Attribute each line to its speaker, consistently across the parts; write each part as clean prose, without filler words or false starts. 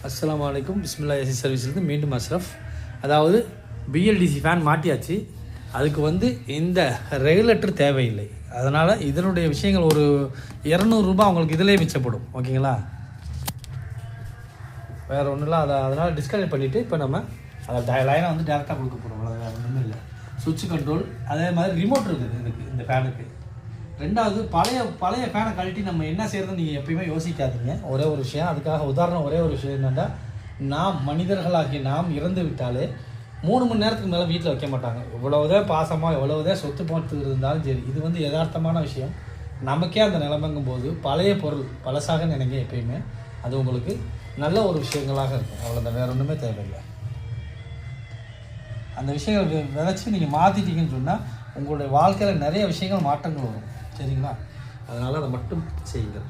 Speaker 1: அஸ்ஸலாமு அலைக்கும். பிஸ்மில்லா ஏசி சர்வீஸ்லேருந்து மீண்டும் அஷ்ரஃப். அதாவது பிஎல்டிசி ஃபேன் மாட்டியாச்சு. அதுக்கு இந்த ரெகுலேட்டர் தேவையில்லை. அதனால் இதனுடைய விஷயங்கள் ஒரு 200 ரூபாய் உங்களுக்கு இதிலே மிச்சப்படும். ஓகேங்களா? வேறு ஒன்றும் இல்லை. அதனால் டிஸ்கனெக்ட் பண்ணிவிட்டு இப்போ நம்ம அதை லைனாக டேரெக்டாக கொடுக்க போகிறோம். அவ்வளோ வேறு ஒன்றும் இல்லை. சுவிட்ச் கண்ட்ரோல், அதே மாதிரி ரிமோட் இருக்குது இதுக்கு, இந்த ஃபேனுக்கு. ரெண்டாவது, பழைய ஃபேனை கழட்டி நம்ம என்ன செய்கிறதுன்னு நீங்கள் எப்பயுமே யோசிக்காதீங்க. ஒரே ஒரு விஷயம், அதுக்காக உதாரணம் ஒரே ஒரு விஷயம் என்னென்னா, நாம் மனிதர்களாகி நாம் இறந்து விட்டாலே 3 மணி நேரத்துக்கு மேலே வீட்டில் வைக்க மாட்டாங்க. எவ்வளவுதான் பாசமாக எவ்வளவுதான் சொத்து போட்டு இருந்தாலும் சரி, இது யதார்த்தமான விஷயம். நமக்கே அந்த நிலைமைங்கும் போது பழைய பொருள் பழசாக நினைங்க எப்பயுமே. அது உங்களுக்கு நல்ல ஒரு விஷயங்களாக இருக்கும். அவ்வளோதான், வேறு ஒன்றுமே தேவையில்லை. அந்த விஷயங்கள் விதைச்சி நீங்கள் மாற்றிட்டீங்கன்னு சொன்னால் உங்களுடைய வாழ்க்கையில் நிறைய விஷயங்கள் மாற்றங்கள் வரும். சரிங்களா? அதனால் அதை மட்டும் செய்யுங்க.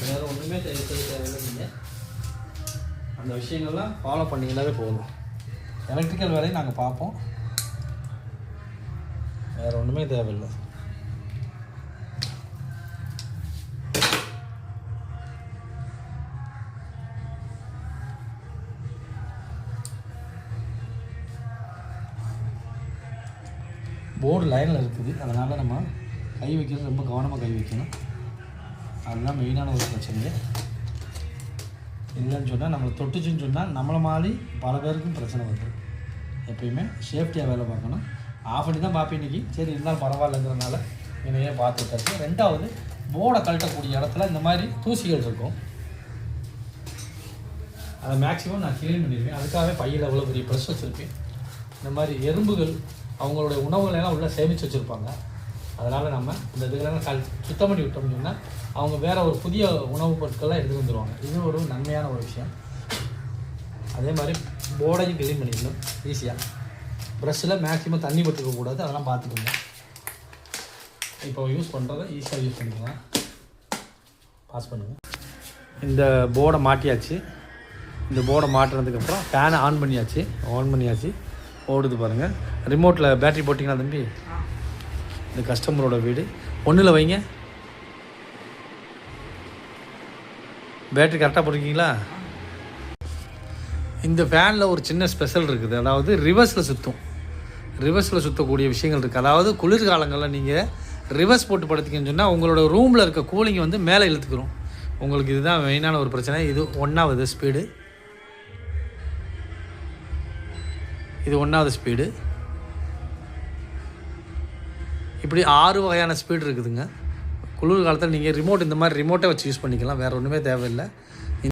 Speaker 1: வேறு ஒன்றுமே தேவையில்லை. நீங்கள் அந்த விஷயங்கள்லாம் ஃபாலோ பண்ணிங்கனாவே போதும். எலக்ட்ரிக்கல் வேலையை நாங்கள் பார்ப்போம். வேறு ஒன்றுமே தேவையில்லை. போர்டு லைனில் இருக்குது. அதனால் நம்ம கை வைக்கிறது ரொம்ப கவனமாக கை வைக்கணும். அதுதான் மெயினான ஒரு பிரச்சனையே. இல்லைன்னு சொன்னால் நம்மளை தொட்டுச்சுன்னு சொன்னால் நம்மளை மாதிரி பல பேருக்கும் பிரச்சனை வருது. எப்பயுமே சேஃப்டியாக வேலை பார்க்கணும். ஆஃப் பண்ணி தான் பார்ப்பேன் இன்றைக்கி. சரி, இருந்தாலும் பரவாயில்லைங்கிறதுனால இதையே பார்த்து விட்டாச்சு. ரெண்டாவது, போர்டை கழட்டக்கூடிய இடத்துல இந்த மாதிரி தூசிகள் இருக்கும். அதை மேக்ஸிமம் நான் க்ளீன் பண்ணிடுவேன். அதுக்காகவே பையில் எவ்வளோ பெரிய ப்ரெஷ் வச்சுருப்பேன். இந்த மாதிரி எறும்புகள் அவங்களுடைய உணவுகளெல்லாம் உள்ளே சேமித்து வச்சுருப்பாங்க. அதனால் நம்ம இந்த இதுகளெல்லாம் சுத்தம் பண்ணி விட்டோம்னு சொன்னால் அவங்க வேறு ஒரு புதிய உணவுப் பொருட்கள்லாம் எடுத்து வந்துடுவாங்க. இது ஒரு நன்மையான ஒரு விஷயம். அதே மாதிரி போர்டையும் க்ளீன் பண்ணிக்கணும் ஈஸியாக. ப்ரஷ்ஷில் மேக்ஸிமம் தண்ணி பட்டுக்கக்கூடாது. அதெல்லாம் பார்த்துக்கோங்க. இப்போ யூஸ் பண்ணுறதை ஈஸியாக யூஸ் பண்ணிக்கலாம். பாஸ் பண்ணுங்கள். இந்த போர்டை மாட்டியாச்சு. இந்த போர்டை மாட்டினதுக்கப்புறம் ஃபேனை ஆன் பண்ணியாச்சு. ஓடுது பாருங்கள். ரிமோட்டில் பேட்டரி போட்டிங்களா தம்பி? இந்த கஸ்டமரோட வீடு. ஒன்றில் வைங்க. பேட்டரி கரெக்டாக போட்டிருக்கீங்களா? இந்த ஃபேனில் ஒரு சின்ன ஸ்பெஷல் இருக்குது. அதாவது ரிவர்ஸில் சுற்றக்கூடிய விஷயங்கள் இருக்குது. அதாவது குளிர்காலங்களில் நீங்கள் ரிவர்ஸ் போட்டு படுத்திங்கன்னு சொன்னால் உங்களோட ரூமில் இருக்க கூலிங்கை மேலே இழுத்துக்கிறோம். உங்களுக்கு இதுதான் மெயினான ஒரு பிரச்சனை. இது 1வது ஸ்பீடு. இது 1வது ஸ்பீடு. இப்படி 6 வகையான ஸ்பீடு இருக்குதுங்க. குளிர் காலத்தில் நீங்கள் ரிமோட் இந்த மாதிரி ரிமோட்டை வச்சு யூஸ் பண்ணிக்கலாம். வேறு ஒன்றுமே தேவையில்லை.